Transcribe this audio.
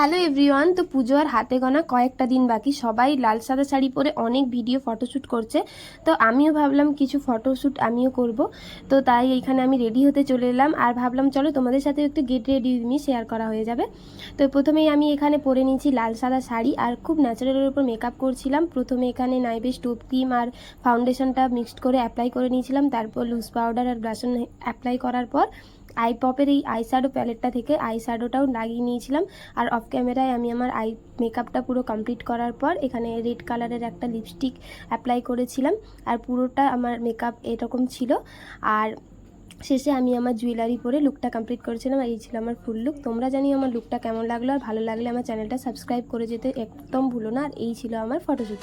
Hello everyone. তো পুজো আর হাতে গোনা কয়েকটা দিন বাকি, সবাই লাল সাদা শাড়ি পরে অনেক ভিডিও ফটোশ্যুট করছে। তো আমিও ভাবলাম কিছু ফটোশ্যুট আমিও করব। তো তাই এইখানে আমি রেডি হতে চলে এলাম আর ভাবলাম চলো তোমাদের সাথে একটু get ready with me share করা হয়ে যাবে। তো প্রথমেই আমি এখানে পরে নিয়েছি লাল সাদা শাড়ি আর খুব ন্যাচারালের উপর মেকআপ করছিলাম। প্রথমে এখানে নাইবেশ টোপ ক্রিম আর ফাউন্ডেশনটা মিক্সড করে অ্যাপ্লাই করে নিয়েছিলাম, তারপর লুজ পাউডার আর ব্লাশ অ্যাপ্লাই করার পর আই পপের এই আই শ্যাডো প্যালেটটা থেকে আই শ্যাডোটাও লাগিয়ে নিয়েছিলাম। আর অফ ক্যামেরায় আমি আমার আই মেকআপটা পুরো কমপ্লিট করার পর এখানে রেড কালারের একটা লিপস্টিক অ্যাপ্লাই করেছিলাম। আর পুরোটা আমার মেকআপ এরকম ছিল। আর শেষে আমি আমার জুয়েলারি পরে লুকটা কমপ্লিট করেছিলাম। এই ছিল আমার ফুল লুক। তোমরা জানিও আমার লুকটা কেমন লাগলো, আর ভালো লাগলে আমার চ্যানেলটা সাবস্ক্রাইব করে যেতে একদম ভুলো না। আর এই ছিল আমার ফটোশ্যুট।